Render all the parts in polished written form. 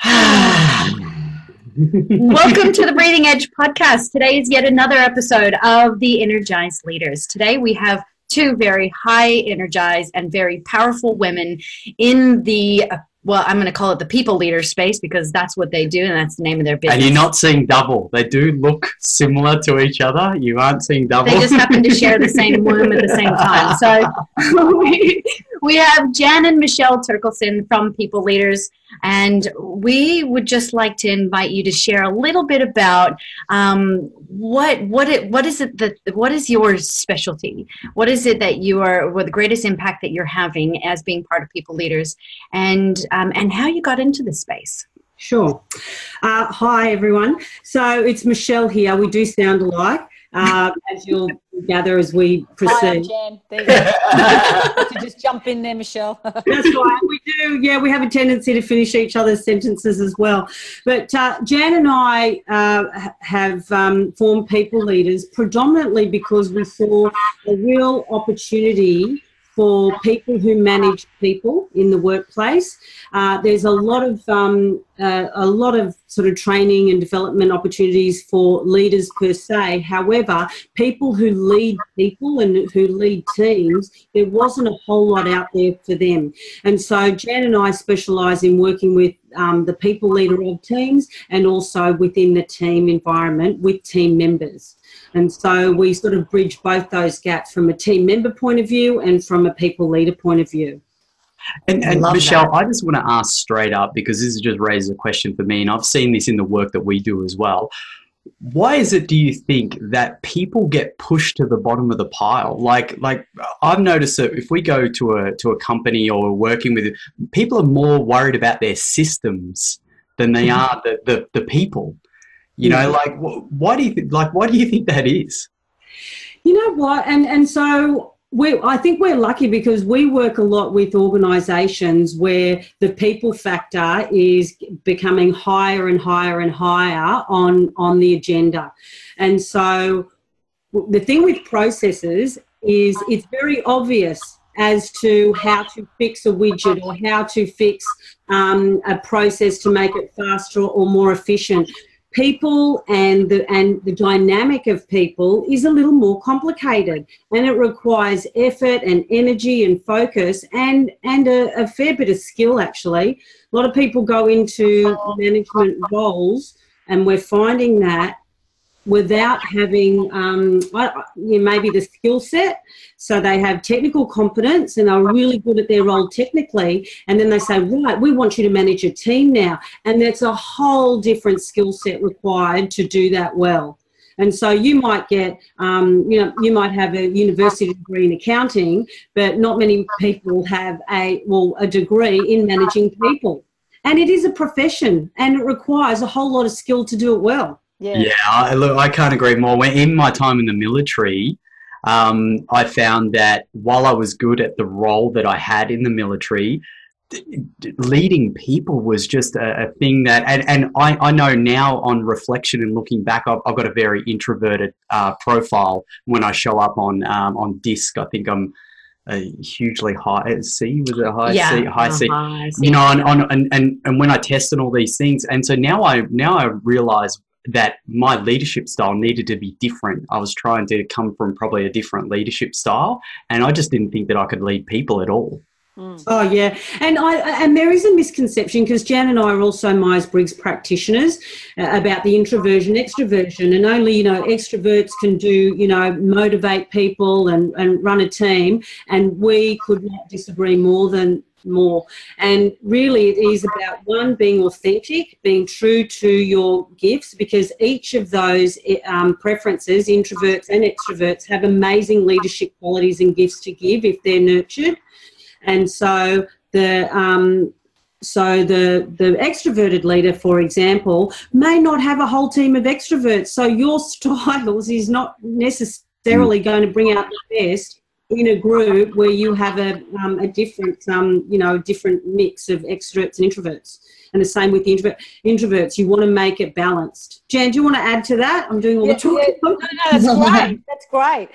Welcome to the Breathing Edge podcast. Today is yet another episode of the Energized Leaders. Today we have two very high energized and very powerful women in the, I'm going to call it the people leader space because that's what they do and that's the name of their business. And you're not seeing double. They do look similar to each other. You aren't seeing double. They just happen to share the same womb at the same time. So we have Jan and Michelle Terkelsen from People Leaders. And we would just like to invite you to share a little bit about what is your specialty? What is it that you are, or the greatest impact that you're having as being part of People Leaders, and how you got into this space? Sure. Hi, everyone. So it's Michelle here. We do sound alike, as you'll gather as we proceed. Hi, I'm Jan. There you go. To just jump in there, Michelle. That's right. We do. Yeah, we have a tendency to finish each other's sentences as well. But Jan and I have formed People Leaders predominantly because we saw a real opportunity for people who manage people in the workplace. There's a lot of sort of training and development opportunities for leaders per se. However, people who lead people and who lead teams, there wasn't a whole lot out there for them. And so Jan and I specialise in working with the people leader of teams and also within the team environment with team members. And so we sort of bridge both those gaps from a team member point of view and from a people leader point of view. And Michelle, I just want to ask straight up, because this has just raised a question for me, and I've seen this in the work that we do as well. Why is it, do you think, that people get pushed to the bottom of the pile? Like I've noticed that if we go to a company or we're working with, people are more worried about their systems than they are the people. You know, like, why do you think that is? You know what? And so I think we're lucky because we work a lot with organisations where the people factor is becoming higher and higher and higher on the agenda. And so the thing with processes is it's very obvious as to how to fix a widget or how to fix a process to make it faster or more efficient. People and the dynamic of people is a little more complicated, and it requires effort and energy and focus and a fair bit of skill, actually. A lot of people go into management roles, and we're finding that without having maybe the skill set. So they have technical competence and are really good at their role technically, and then they say, right, we want you to manage a team now, and that's a whole different skill set required to do that well. And so you might get, you might have a university degree in accounting, but not many people have a degree in managing people. And it is a profession, and it requires a whole lot of skill to do it well. Yeah, I can't agree more. In my time in the military, I found that while I was good at the role that I had in the military, leading people was just a thing that, and I know now on reflection and looking back, I've got a very introverted profile when I show up on disc. I think I'm a hugely high C, was it a high C? High C. You know, and when I tested all these things, and so now I realize that my leadership style needed to be different. I was trying to come from probably a different leadership style, and I just didn't think that I could lead people at all. Oh yeah, and there is a misconception, because Jan and I are also Myers-Briggs practitioners, about the introversion, extroversion, and only extroverts can do motivate people and run a team, and we could not disagree more. And really it is about, one, being authentic, being true to your gifts, because each of those preferences, introverts and extroverts, have amazing leadership qualities and gifts to give if they're nurtured. And so the extroverted leader, for example, may not have a whole team of extroverts, so your styles is not necessarily going to bring out the best in a group where you have a different, different mix of extroverts and introverts. And the same with the introverts. You want to make it balanced. Jan, do you want to add to that? I'm doing all the talking. No, that's great. That's great.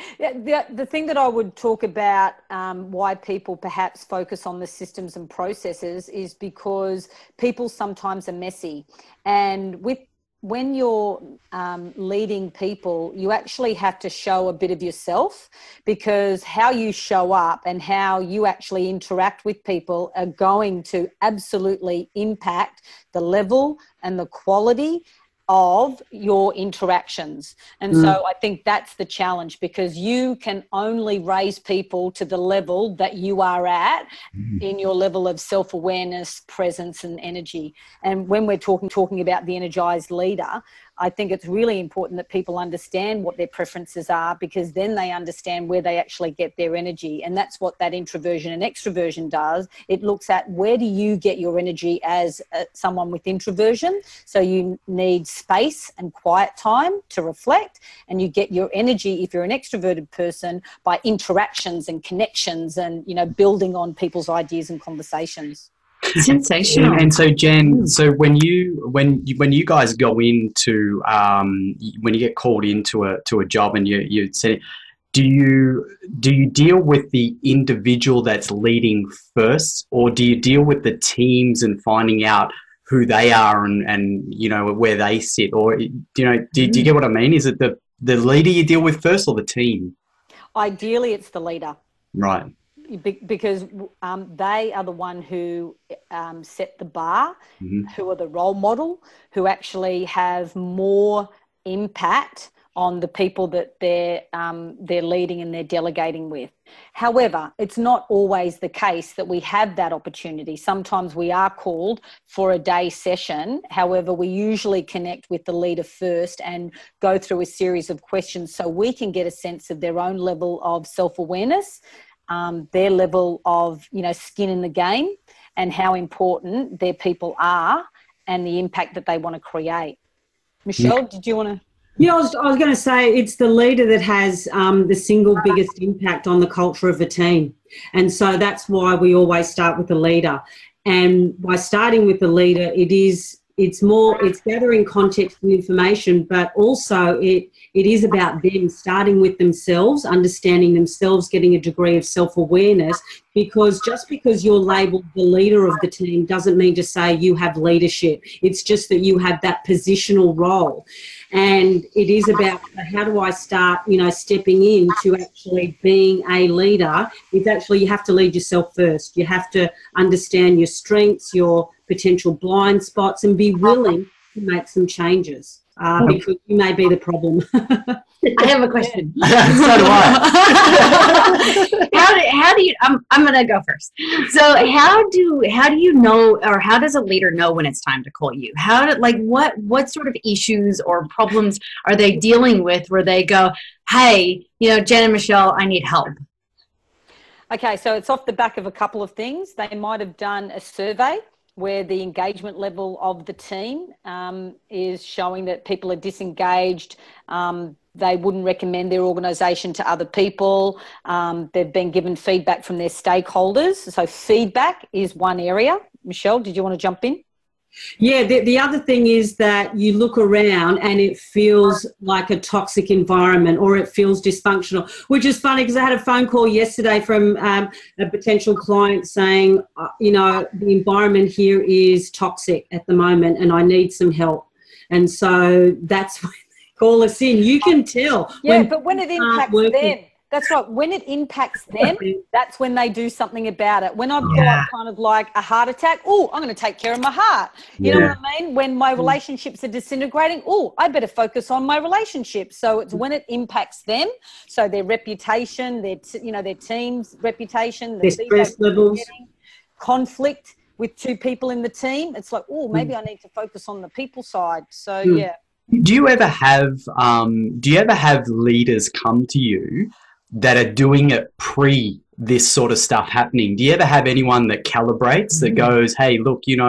The thing that I would talk about, why people perhaps focus on the systems and processes, is because people sometimes are messy. And when you're leading people, you actually have to show a bit of yourself, because how you show up and how you actually interact with people are going to absolutely impact the level and the quality of your interactions. And so I think that's the challenge, because you can only raise people to the level that you are at in your level of self-awareness, presence and energy. And when we're talking about the energized leader, I think it's really important that people understand what their preferences are, because then they understand where they actually get their energy. And that's what that introversion and extroversion does. It looks at where do you get your energy as someone with introversion. So you need space and quiet time to reflect, and you get your energy, if you're an extroverted person, by interactions and connections and, building on people's ideas and conversations. Sensational. And so, Jen, so when you guys go into when you get called into a job and you say, do you deal with the individual that's leading first, or do you deal with the teams and finding out who they are and where they sit, or do you get what I mean? Is it the leader you deal with first, or the team? Ideally, it's the leader. Right. Because they are the one who set the bar, who are the role model, who actually have more impact on the people that they're leading and they're delegating with. However, it's not always the case that we have that opportunity. Sometimes we are called for a day session. However, we usually connect with the leader first and go through a series of questions so we can get a sense of their own level of self-awareness, their level of, skin in the game, and how important their people are and the impact that they want to create. Michelle, did you want to? Yeah, I was going to say it's the leader that has the single biggest impact on the culture of the team. And so that's why we always start with the leader. And by starting with the leader, it's gathering context and information, but also it is about them starting with themselves, understanding themselves, getting a degree of self-awareness, because just because you're labelled the leader of the team doesn't mean to say you have leadership. It's just that you have that positional role. And it is about how do I start, stepping into actually being a leader. It's actually, you have to lead yourself first. You have to understand your strengths, your potential blind spots, and be willing to make some changes, because you may be the problem. I have a question. So do I. How do you? I'm going to go first. So how do you know, or how does a leader know when it's time to call you? What sort of issues or problems are they dealing with where they go, hey, Jen and Michelle, I need help? Okay, so it's off the back of a couple of things. They might have done a survey where the engagement level of the team is showing that people are disengaged. They wouldn't recommend their organisation to other people. They've been given feedback from their stakeholders. So feedback is one area. Michelle, did you want to jump in? Yeah, the other thing is that you look around and it feels like a toxic environment, or it feels dysfunctional, which is funny because I had a phone call yesterday from a potential client saying, the environment here is toxic at the moment and I need some help. And so that's when they call us in. You can tell. Yeah, but when it impacts them. That's right. When it impacts them, that's when they do something about it. When I've got kind of like a heart attack, I'm going to take care of my heart. You know what I mean? When my relationships are disintegrating, I better focus on my relationships. So it's when it impacts them, so their reputation, their team's reputation, their stress levels, conflict with two people in the team. It's like, maybe I need to focus on the people side. So yeah. Do you ever have leaders come to you that are doing it pre this sort of stuff happening? Do you ever have anyone that calibrates, that goes, hey, look, you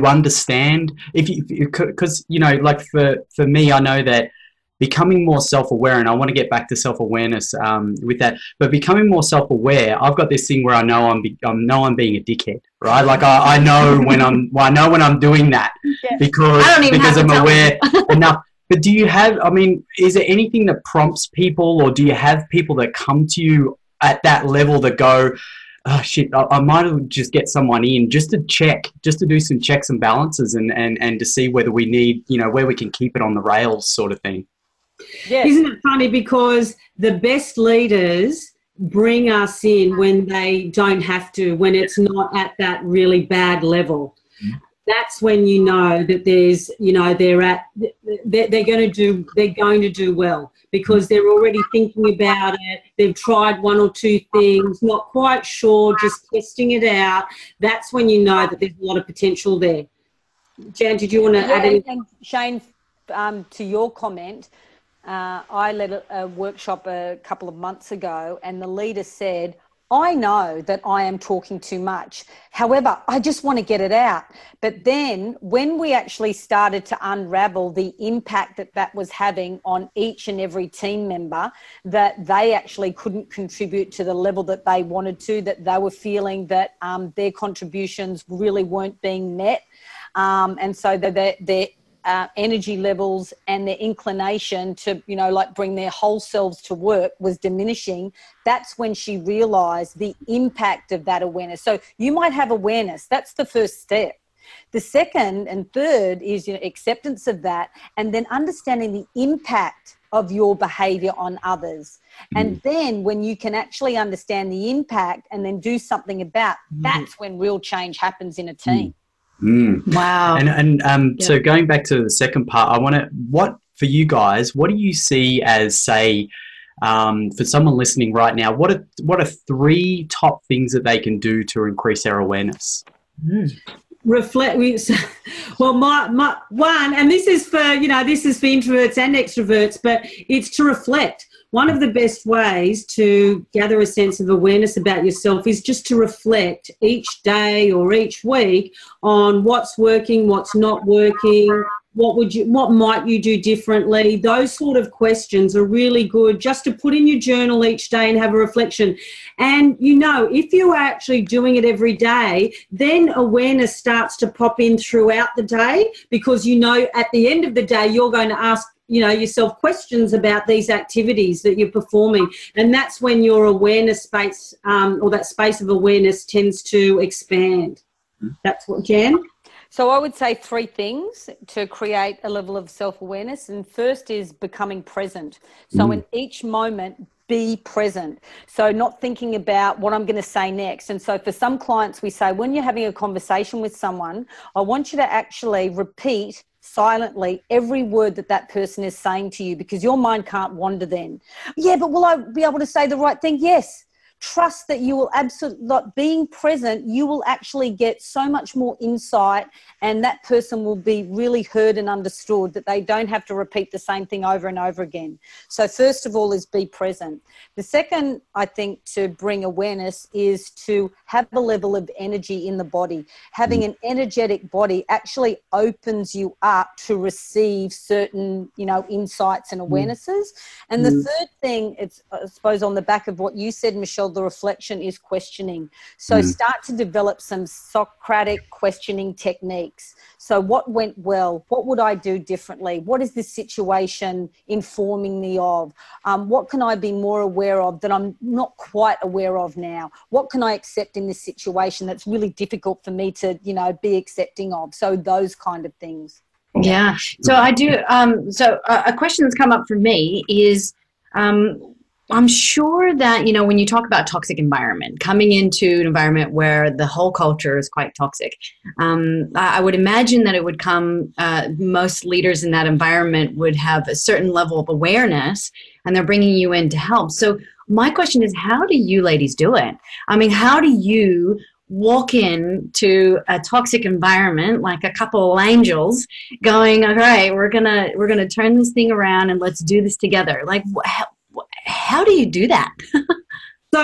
understand, because, like for me, I know that becoming more self-aware, and I want to get back to self-awareness with that, but becoming more self-aware, I've got this thing where I know I'm being a dickhead, right? Like I know when I'm doing that, because I'm aware enough. But do you have, I mean, is there anything that prompts people, or do you have people that come to you at that level that go, oh shit, I might just get someone in just to check, just to do some checks and balances and to see whether we need, you know, where we can keep it on the rails sort of thing? Yes. Isn't it funny, because the best leaders bring us in when they don't have to, when it's not at that really bad level. That's when you know that there's, you know, they're going to do well, because they're already thinking about it. They've tried one or two things, not quite sure, just testing it out. That's when you know that there's a lot of potential there. Jan, did you want to add anything? Shane, to your comment, I led a workshop a couple of months ago, and the leader said, I know that I am talking too much. However, I just want to get it out. But then when we actually started to unravel the impact that that was having on each and every team member, that they actually couldn't contribute to the level that they wanted to, that they were feeling that their contributions really weren't being met. And so their energy levels and their inclination to, you know, like bring their whole selves to work was diminishing. That's when she realized the impact of that awareness. So you might have awareness. That's the first step. The second and third is, you know, acceptance of that, and then understanding the impact of your behavior on others. And then when you can actually understand the impact and then do something about, that's when real change happens in a team. Wow. And so going back to the second part, what for you guys, what do you see as, say, for someone listening right now, what are 3 top things that they can do to increase their awareness? Reflect. Well, my one, and this is for, you know, this is for introverts and extroverts, but it's to reflect. One of the best ways to gather a sense of awareness about yourself is just to reflect each day or each week on what's working, what's not working, what might you do differently. Those sort of questions are really good just to put in your journal each day and have a reflection. And, you know, if you are actually doing it every day, then awareness starts to pop in throughout the day, because, you know, at the end of the day, you're going to ask, you know, yourself questions about these activities that you're performing. And that's when your awareness space, or that space of awareness, tends to expand. That's what, Jan? So I would say 3 things to create a level of self-awareness. And first is becoming present. So in each moment, be present. So not thinking about what I'm going to say next. And so for some clients, we say, when you're having a conversation with someone, I want you to actually repeat silently every word that person is saying to you, because your mind can't wander then. Yeah, but will I be able to say the right thing? Yes. Trust that you will absolutely, being present, you will actually get so much more insight, and that person will be really heard and understood, that they don't have to repeat the same thing over and over again. So first of all is be present. The second, I think, to bring awareness is to have a level of energy in the body. Having an energetic body actually opens you up to receive certain, you know, insights and awarenesses. And the third thing, it's, I suppose, on the back of what you said, Michelle, the reflection is questioning. So start to develop some Socratic questioning techniques. So what went well? What would I do differently? What is this situation informing me of? What can I be more aware of that I'm not quite aware of now? What can I accept in this situation that's really difficult for me to, you know, be accepting of? So those kind of things. Yeah. So I do. So a question that's come up for me is, I'm sure that, you know, when you talk about toxic environment, coming into an environment where the whole culture is quite toxic, I would imagine that it would come, most leaders in that environment would have a certain level of awareness, and they're bringing you in to help. So my question is, how do you ladies do it? I mean, how do you walk into a toxic environment like a couple of angels going, all right, we're gonna turn this thing around and let's do this together? Like, how do you do that?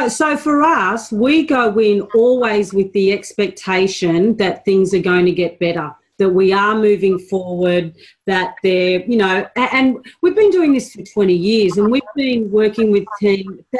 So for us, we go in always with the expectation that things are going to get better. that we are moving forward, that they're, you know, and we've been doing this for 20 years and we've been working with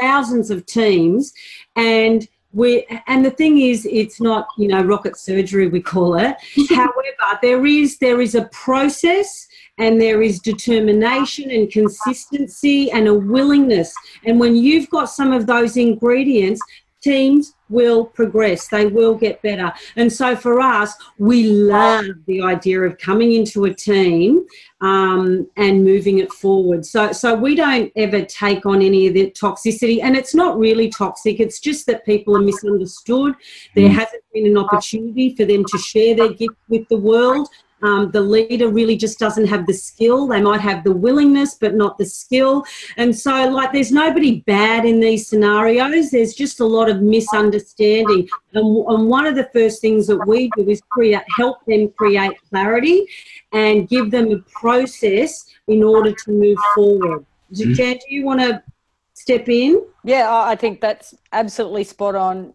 thousands of teams, and the thing is, it's not, you know, rocket surgery, we call it. However, there is a process, and there is determination and consistency and a willingness. And when you've got some of those ingredients, teams will progress, they will get better. And so for us, we love the idea of coming into a team and moving it forward. So we don't ever take on any of the toxicity, and it's not really toxic, it's just that people are misunderstood. There hasn't been an opportunity for them to share their gift with the world. The leader really just doesn't have the skill. They might have the willingness, but not the skill. And so, like, there's nobody bad in these scenarios. There's just a lot of misunderstanding. And one of the first things that we do is help them create clarity and give them a process in order to move forward. Jan, do you want to step in? Yeah, I think that's absolutely spot on.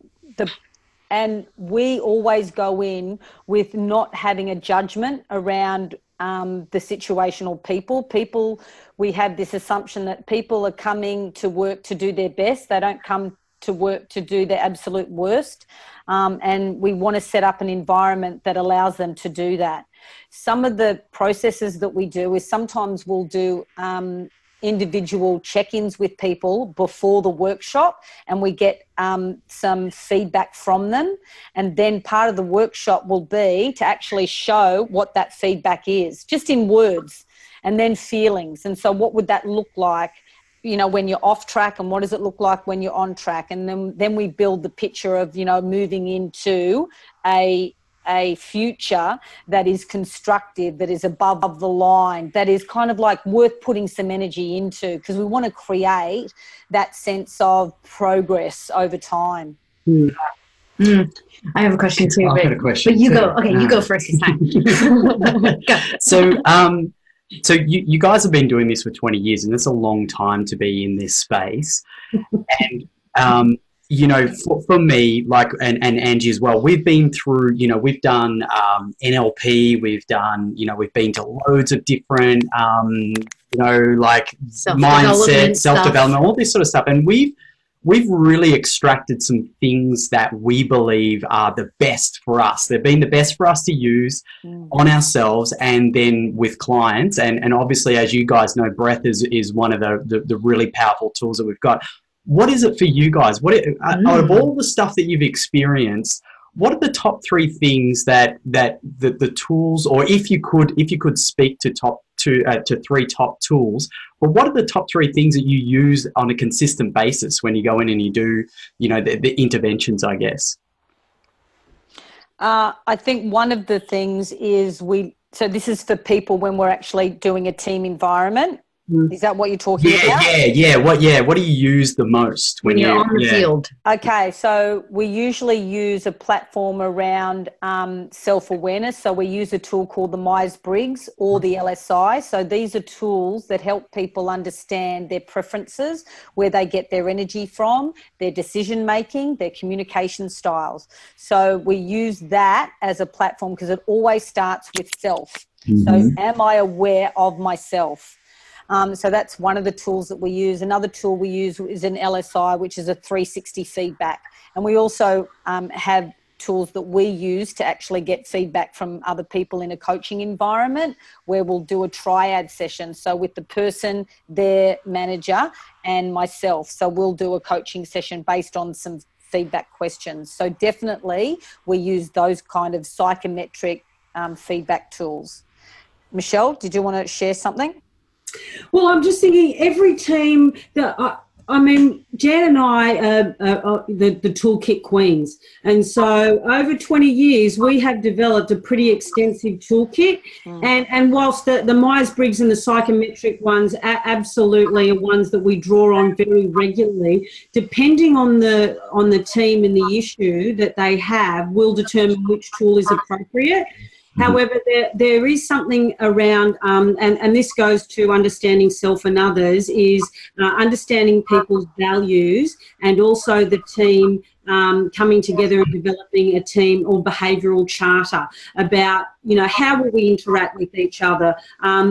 And we always go in with not having a judgment around the situational people. We have this assumption that people are coming to work to do their best. They don't come to work to do their absolute worst. And we want to set up an environment that allows them to do that. Some of the processes that we do is sometimes we'll do individual check-ins with people before the workshop, and we get some feedback from them, and then part of the workshop will be to actually show what that feedback is, just in words, and then feelings. And so what would that look like, you know, when you're off track, and what does it look like when you're on track? And then we build the picture of, you know, moving into a future that is constructive, that is above the line, that is kind of like worth putting some energy into, because we want to create that sense of progress over time. I have a question too. I've got a question. But you go. Okay, you go first this time. Go. So you guys have been doing this for 20 years, and it's a long time to be in this space. And you know, for me, like, and Angie as well, we've been through, you know, we've done NLP, we've done, you know, we've been to loads of different, you know, like mindset, self-development, all this sort of stuff. And we've really extracted some things that we believe are the best for us. They've been the best for us to use on ourselves and then with clients. And obviously, as you guys know, breath is one of the really powerful tools that we've got. What is it for you guys? Out of all the stuff that you've experienced, what are the top 3 things that the tools, or if you could speak to 3 top tools, but what are the top 3 things that you use on a consistent basis when you go in and you do, you know, the interventions, I guess? I think one of the things is so this is for people when we're actually doing a team environment. Is that what you're talking about? Yeah. What do you use the most when you're on the field? Okay, so we usually use a platform around self-awareness. So we use a tool called the Myers-Briggs or the LSI. So these are tools that help people understand their preferences, where they get their energy from, their decision-making, their communication styles. So we use that as a platform because it always starts with self. So am I aware of myself? So that's one of the tools that we use. Another tool we use is an LSI, which is a 360 feedback. And we also have tools that we use to actually get feedback from other people in a coaching environment, where we'll do a triad session. So with the person, their manager, and myself. So we'll do a coaching session based on some feedback questions. So definitely we use those kind of psychometric feedback tools. Michelle, did you want to share something? Well, I'm just thinking every team that I mean, Jan and I are the toolkit queens. And so over 20 years, we have developed a pretty extensive toolkit. And whilst the Myers-Briggs and the psychometric ones absolutely are ones that we draw on very regularly, depending on the team and the issue that they have will determine which tool is appropriate. However, there is something around, and this goes to understanding self and others, is understanding people's values, and also the team coming together and developing a team or behavioural charter about, how will we interact with each other?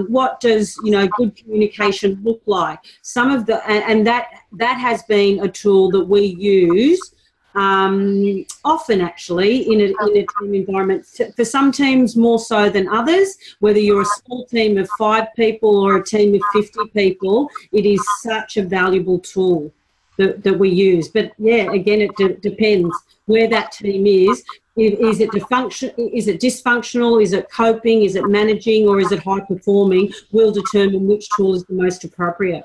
What does, good communication look like? Some of the, and that has been a tool that we use often, actually, in a team environment. For some teams more so than others, whether you're a small team of 5 people or a team of 50 people, it is such a valuable tool that we use. But yeah, again, it depends where that team is. Is it dysfunctional? Is it coping? Is it managing? Or is it high performing? Will determine which tool is the most appropriate.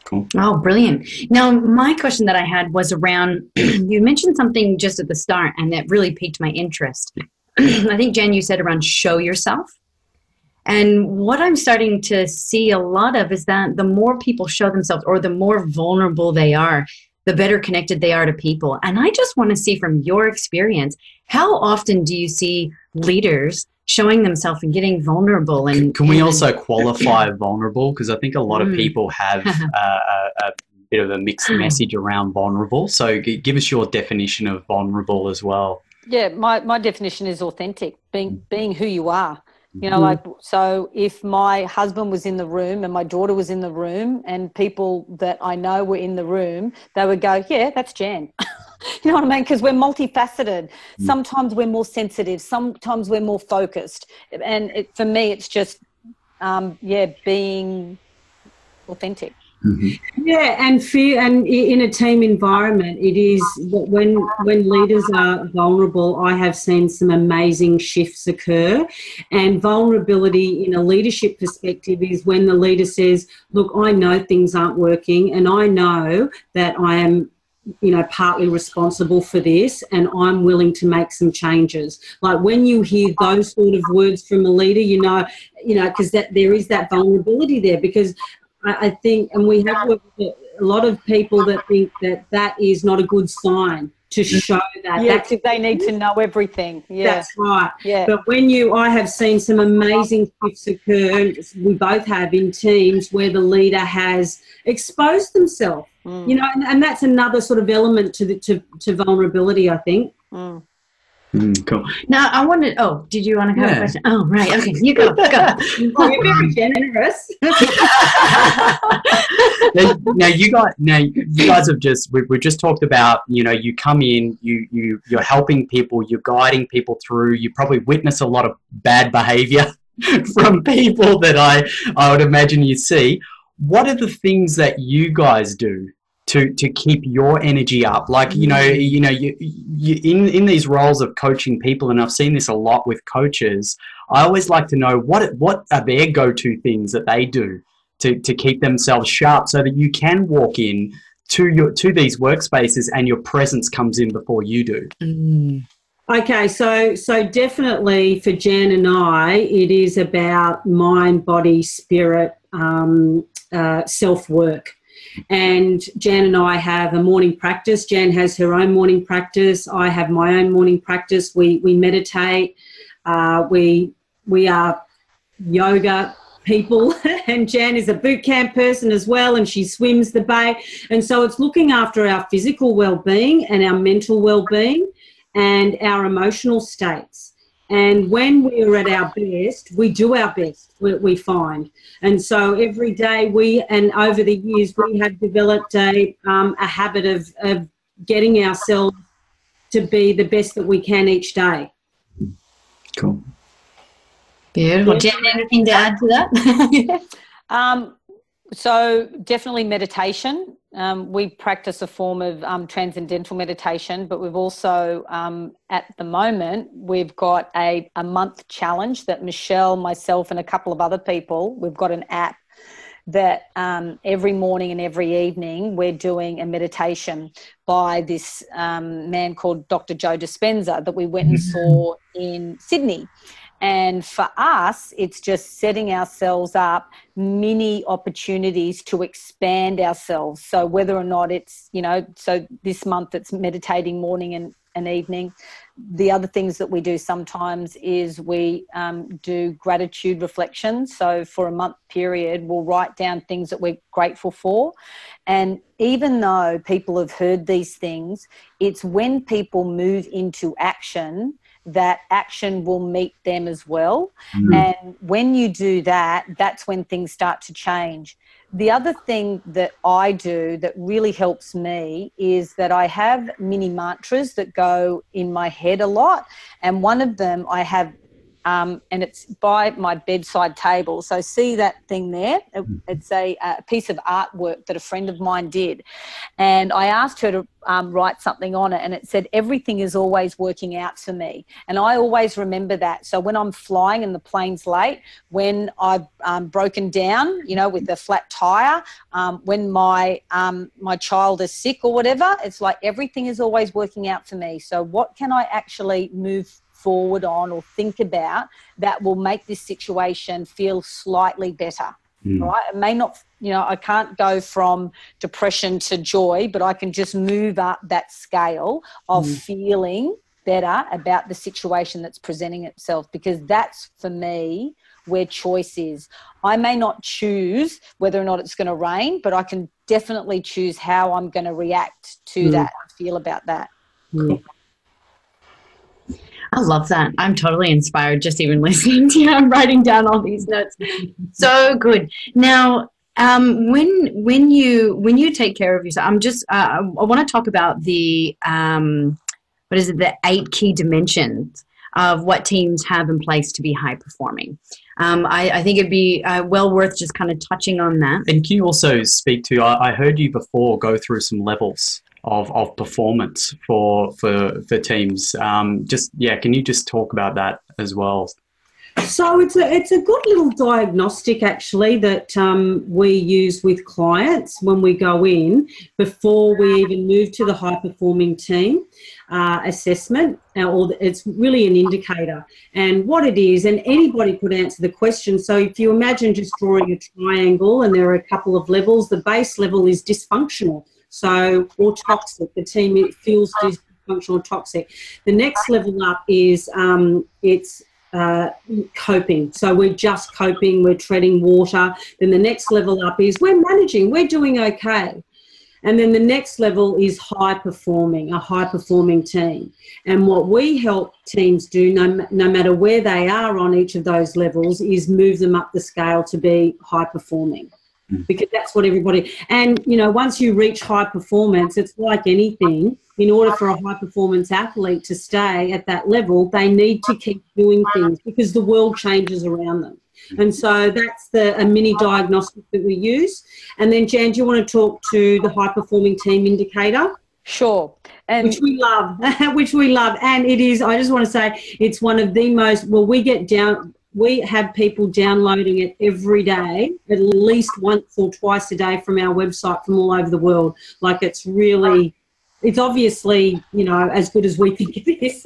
Cool. Oh, brilliant. Now, my question that I had was around, you mentioned something just at the start, and that really piqued my interest. I think, Jen, you said around show yourself. And what I'm starting to see a lot of is that the more people show themselves, or the more vulnerable they are, the better connected they are to people. And I just want to see from your experience, how often do you see leaders showing themselves and getting vulnerable? And can we also qualify vulnerable? Because I think a lot of people have a bit of a mixed message around vulnerable. So give us your definition of vulnerable as well. Yeah, my definition is authentic, being who you are. Like, so if my husband was in the room and my daughter was in the room and people that I know were in the room, they would go, yeah, that's Jan. You know what I mean? Because we're multifaceted. Sometimes we're more sensitive. Sometimes we're more focused. And for me, it's just, being authentic. Mm-hmm. Yeah, and in a team environment, it is when leaders are vulnerable, I have seen some amazing shifts occur. And vulnerability in a leadership perspective is when the leader says, look, I know things aren't working, and I know that I am partly responsible for this, and I'm willing to make some changes. Like when you hear those sort of words from a leader, because there is that vulnerability there. Because I think, and we have worked with a lot of people that think that is not a good sign to show that. Yeah, they need to know everything. Yeah, that's right. Yeah. But I have seen some amazing shifts occur, we both have, in teams where the leader has exposed themselves. And that's another sort of element to vulnerability, I think. Cool. Now, I wanted, did you want to go? Yeah. Oh, right. Okay, you go. You're very generous. Now you guys have we've just talked about, you come in, you're helping people, you're guiding people through, you probably witness a lot of bad behavior from people that I would imagine you see. What are the things that you guys do to keep your energy up? Like, you in these roles of coaching people, and I've seen this a lot with coaches, I always like to know what are their go-to things that they do to keep themselves sharp, so that you can walk in to these workspaces and your presence comes in before you do. Okay, so definitely for Jan and I, it is about mind, body, spirit, self-work. And Jan and I have a morning practice. Jan has her own morning practice. I have my own morning practice. We meditate. We are yoga people, and Jan is a boot camp person as well, and she swims the bay. And so it's looking after our physical well-being and our mental well-being and our emotional states. And when we are at our best, we do our best, we find. And so every day and over the years, we have developed a habit of getting ourselves to be the best that we can each day. Cool. Beautiful. Jen, anything to add to that? So definitely meditation. We practice a form of transcendental meditation, but we've also, at the moment, we've got a month challenge that Michelle, myself, and a couple of other people, we've got an app that every morning and every evening we're doing a meditation by this man called Dr. Joe Dispenza that we went and saw in Sydney. And for us, it's just setting ourselves up mini opportunities to expand ourselves. So whether or not it's, so this month it's meditating morning and evening. The other things that we do sometimes is we do gratitude reflections. So for a month period, we'll write down things that we're grateful for. And even though people have heard these things, it's when people move into action that action will meet them as well. And when you do that, that's when things start to change. The other thing that I do that really helps me is that I have mini mantras that go in my head a lot. And one of them I have, and it's by my bedside table. So see that thing there? It's a piece of artwork that a friend of mine did. And I asked her to write something on it, and it said, everything is always working out for me. And I always remember that. So when I'm flying and the plane's late, when I've broken down, with a flat tire, when my child is sick or whatever, it's like everything is always working out for me. So what can I actually move forward on or think about that will make this situation feel slightly better? Right? It may not, I can't go from depression to joy, but I can just move up that scale of feeling better about the situation that's presenting itself, because that's, for me, where choice is. I may not choose whether or not it's going to rain, but I can definitely choose how I'm going to react to that and feel about that. I love that. I'm totally inspired just even listening to you. I'm writing down all these notes. So good. Now, when you take care of yourself, I want to talk about the the 8 key dimensions of what teams have in place to be high performing. I think it'd be well worth just kind of touching on that. And can you also speak to, I heard you before go through some levels of performance for teams. Can you just talk about that as well? So it's a good little diagnostic actually that we use with clients when we go in before we even move to the high performing team assessment. It's really an indicator, and what it is, and anybody could answer the question. So if you imagine just drawing a triangle and there are a couple of levels, the base level is dysfunctional. So, or toxic. The team feels dysfunctional or toxic. The next level up is coping. So we're just coping, we're treading water. Then the next level up is we're managing, we're doing okay. And then the next level is high performing, a high performing team. And what we help teams do, no matter where they are on each of those levels, is move them up the scale to be high performing. Because that's what everybody, and once you reach high performance, it's like anything. In order for a high performance athlete to stay at that level, they need to keep doing things because the world changes around them. And so that's a mini diagnostic that we use. And then Jan, do you want to talk to the high performing team indicator? Sure. And which we love, and it is, I just want to say, it's one of the most, we have people downloading it every day, at least once or twice a day from our website from all over the world. Like it's obviously, as good as we think it is.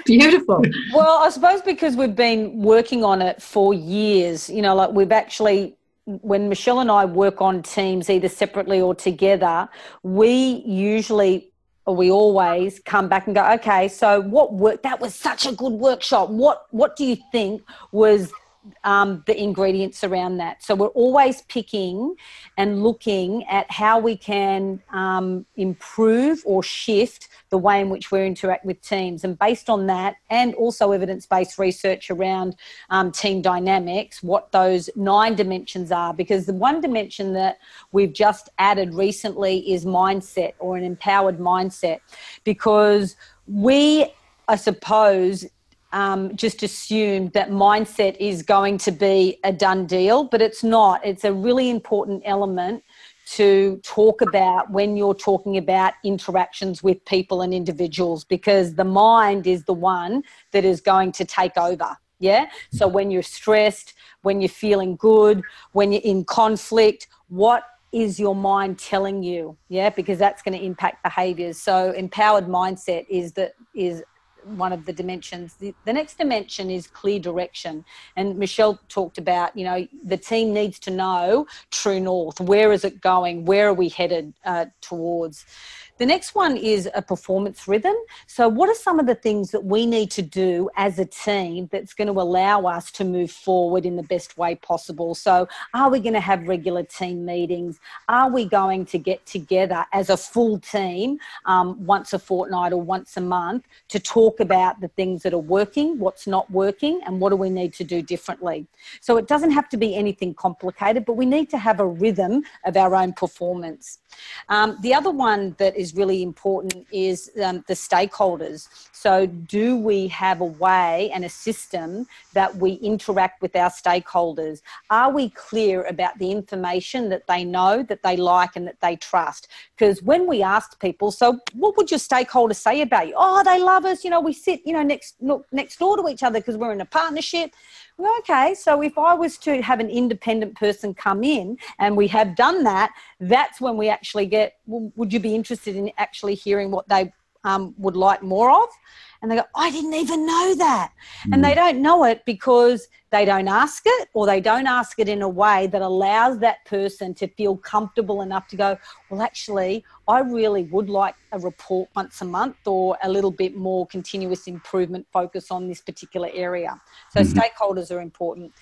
Beautiful. Well, I suppose because we've been working on it for years, we've actually, when Michelle and I work on teams either separately or together, we always come back and go, okay, so what worked? That was such a good workshop. What do you think was the ingredients around that? So we're always picking and looking at how we can improve or shift the way in which we interact with teams. And based on that, and also evidence-based research around team dynamics, what those 9 dimensions are. Because the one dimension that we've just added recently is mindset, or an empowered mindset. Because we, I suppose, just assumed that mindset is going to be a done deal, but it's not. It's a really important element to talk about when you're talking about interactions with people and individuals, because the mind is the one that is going to take over. Yeah. So when you're stressed, when you're feeling good, when you're in conflict, what is your mind telling you? Yeah. Because that's going to impact behaviors. So empowered mindset is one of the dimensions. The next dimension is clear direction. And Michelle talked about, you know, the team needs to know true north. Where is it going? Where are we headed towards? The next one is a performance rhythm. So what are some of the things that we need to do as a team that's going to allow us to move forward in the best way possible? So are we going to have regular team meetings? Are we going to get together as a full team once a fortnight or once a month to talk about the things that are working, what's not working, and what do we need to do differently? So it doesn't have to be anything complicated, but we need to have a rhythm of our own performance. The other one that is really important is the stakeholders. So do we have a way and a system that we interact with our stakeholders? Are we clear about the information that they know, that they like, and that they trust? Because when we asked people, so what would your stakeholders say about you? Oh, they love us. You know, we sit, you know, next door to each other because we're in a partnership. Well, okay, so if I was to have an independent person come in, and we have done that, that's when we actually get, well, would you be interested in actually hearing what they would like more of? And they go, I didn't even know that. And they don't know it because they don't ask it, or they don't ask it in a way that allows that person to feel comfortable enough to go, well, actually, I really would like a report once a month, or a little bit more continuous improvement focus on this particular area. So stakeholders are important.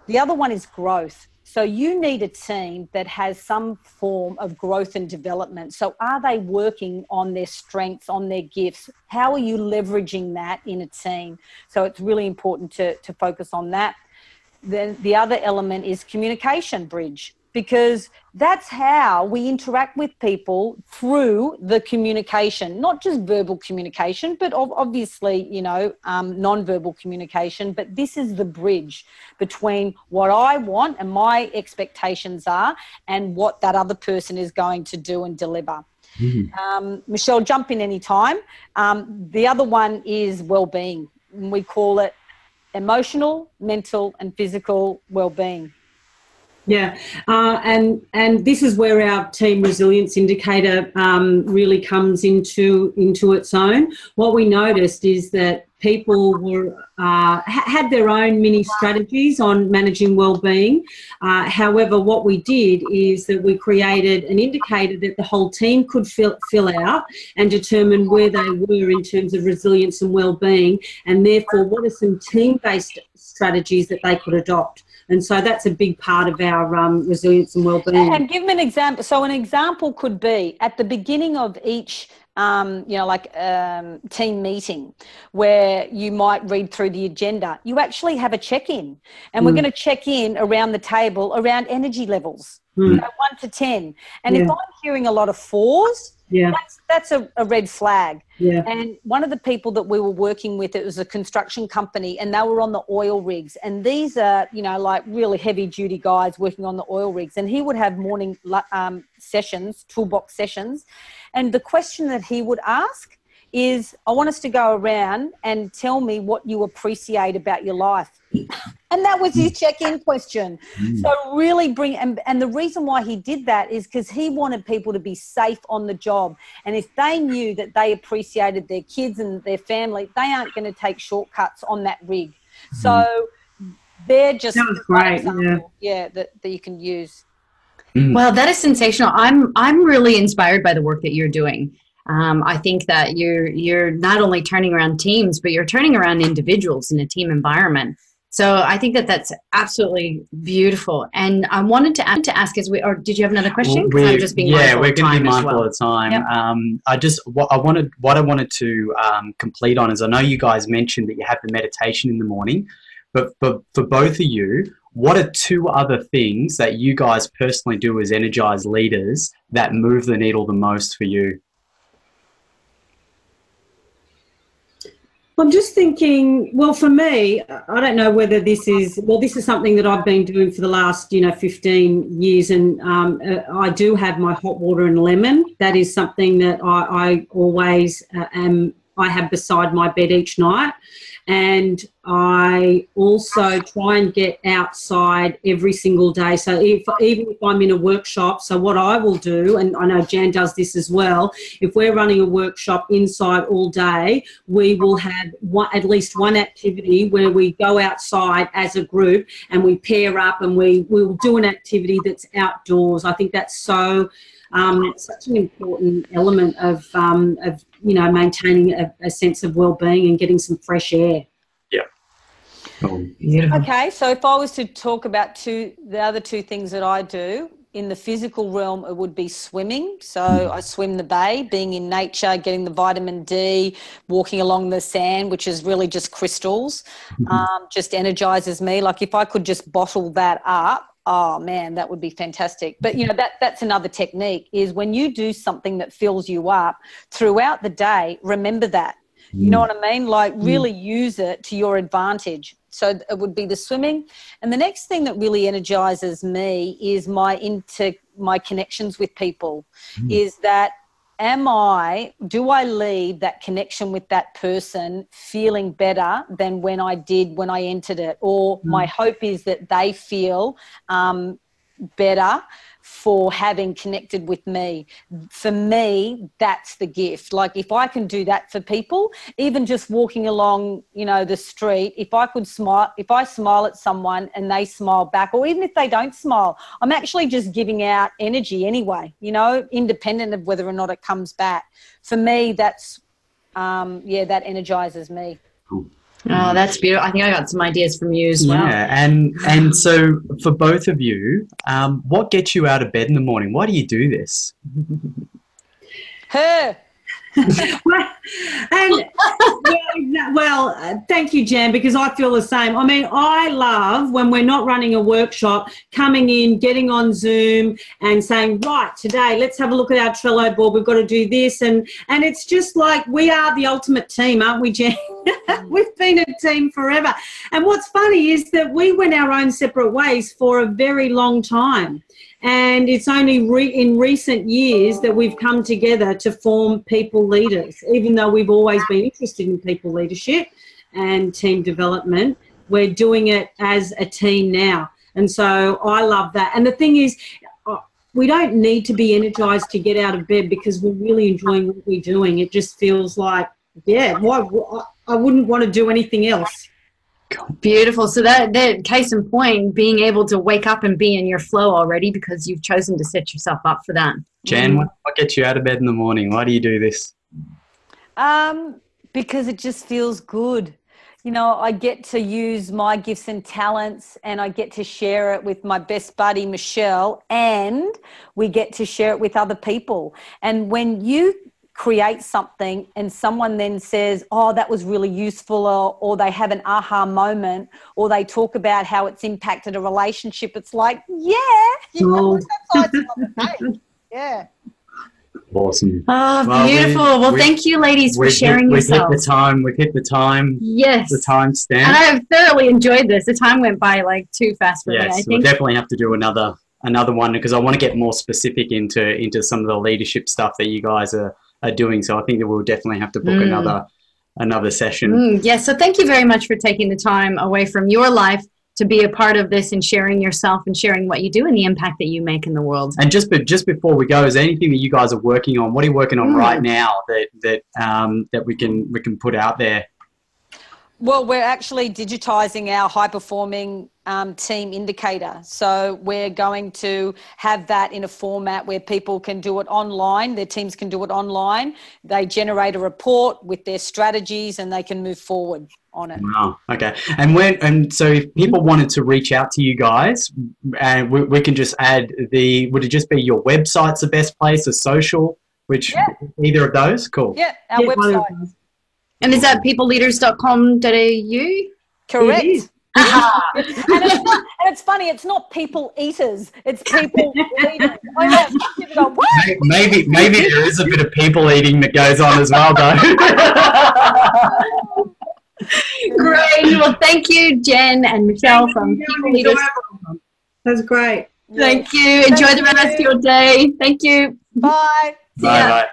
The other one is growth. So you need a team that has some form of growth and development. So are they working on their strengths, on their gifts? How are you leveraging that in a team? So it's really important to focus on that. Then the other element is communication bridge, because that's how we interact with people, through the communication, not just verbal communication, but obviously, you know, non-verbal communication. But this is the bridge between what I want and my expectations are and what that other person is going to do and deliver. Michelle, jump in any time. The other one is well-being. We call it emotional, mental, and physical well-being. Yeah, and this is where our team resilience indicator really comes into its own. What we noticed is that people were had their own mini strategies on managing well-being. However, what we did is that we created an indicator that the whole team could fill out and determine where they were in terms of resilience and well-being, and therefore what are some team-based strategies that they could adopt. And so that's a big part of our resilience and wellbeing. And give me an example. So an example could be at the beginning of each, team meeting, where you might read through the agenda. You actually have a check-in, and we're going to check in around the table around energy levels, 1 to 10. And if I'm hearing a lot of 4s, that's a red flag. And one of the people that we were working with, it was a construction company, and they were on the oil rigs. And these are, you know, like really heavy duty guys working on the oil rigs. And he would have morning sessions, toolbox sessions. And the question that he would ask is, I want us to go around and tell me what you appreciate about your life. And that was his check-in question. So really and the reason why he did that is because he wanted people to be safe on the job. And if they knew that they appreciated their kids and their family, they aren't going to take shortcuts on that rig. So they're just that was great. That you can use. Well, that is sensational. I'm really inspired by the work that you're doing. I think that you're not only turning around teams, but you're turning around individuals in a team environment. So I think that that's absolutely beautiful. And I wanted to ask, or did you have another question? I'm just being mindful we're of going to time be mindful of time. What I wanted to complete on is, I know you guys mentioned that you have the meditation in the morning, but for both of you, what are 2 other things that you guys personally do as energized leaders that move the needle the most for you? I'm just thinking, well, for me, I don't know whether this is something that I've been doing for the last, 15 years. And I do have my hot water and lemon. That is something that I always am I have beside my bed each night. And I also try and get outside every single day. So even if I'm in a workshop, so what I will do, and I know Jan does this as well, if we're running a workshop inside all day, we will have at least one activity where we go outside as a group and we pair up and we'll do an activity that's outdoors. I think that's such an important element of maintaining a sense of well-being and getting some fresh air. Yeah. Okay, so if I was to talk about the other two things that I do, in the physical realm, it would be swimming. So I swim the bay, being in nature, getting the vitamin D, walking along the sand, which is really just crystals, just energizes me. Like if I could just bottle that up, oh man, that would be fantastic. But that's another technique, is when you do something that fills you up throughout the day, remember that. You know what I mean? Like really use it to your advantage. So it would be the swimming. And the next thing that really energizes me is my connections with people. Is that do I leave that connection with that person feeling better than when I entered it? Or my hope is that they feel better for having connected with me. For me, that's the gift. Like if I can do that for people, even just walking along, the street, if I smile at someone and they smile back, or even if they don't smile, I'm actually just giving out energy anyway, independent of whether or not it comes back. For me, that's, that energizes me. Cool. Oh, that's beautiful. I think I got some ideas from you as well. Yeah, and so for both of you, what gets you out of bed in the morning? Why do you do this? Her. Thank you, Jan, because I feel the same. I mean, I love when we're not running a workshop, coming in, getting on Zoom and saying, right, today, let's have a look at our Trello board. We've got to do this. And it's just like we are the ultimate team, aren't we, Jan? We've been a team forever. And what's funny is that we went our own separate ways for a very long time. And it's only in recent years that we've come together to form People Leaders. Even though we've always been interested in people leadership and team development, we're doing it as a team now. And so I love that. And the thing is, we don't need to be energized to get out of bed because we're really enjoying what we're doing. It just feels like, I wouldn't want to do anything else. Beautiful. So that case in point, being able to wake up and be in your flow already because you've chosen to set yourself up for that. Jan, what gets you out of bed in the morning? Why do you do this? Because it just feels good. I get to use my gifts and talents and I get to share it with my best buddy, Michelle, and we get to share it with other people. And when you create something and someone then says, oh, that was really useful, or they have an aha moment, or they talk about how it's impacted a relationship, it's like, yeah. Awesome. Oh, beautiful. Well, thank you, ladies, for sharing yourself. We've hit the time. Yes. The time stamp. And I have thoroughly enjoyed this. The time went by like too fast for me, I think. We'll definitely have to do another one because I want to get more specific into some of the leadership stuff that you guys are doing. So I think that we'll definitely have to book another session. Yes. So thank you very much for taking the time away from your life to be a part of this and sharing yourself and sharing what you do and the impact that you make in the world. And just before we go, is there anything that you guys are working on? What are you working on right now that we can put out there? Well, we're actually digitizing our high-performing team indicator. So we're going to have that in a format where people can do it online, their teams can do it online. They generate a report with their strategies and they can move forward on it. Wow, okay. And so if people wanted to reach out to you guys, and we can just add would it just be your website's the best place, or social, either of those? Cool. Yeah, our website. And is that peopleleaders.com.au? Correct. And it's funny, it's not people eaters, it's people leaders. Maybe there is a bit of people eating that goes on as well, though. Great. Well, thank you, Jen and Michelle from People Leaders. That's great. Thank you. Enjoy the rest of your day. Thank you. Bye. Bye.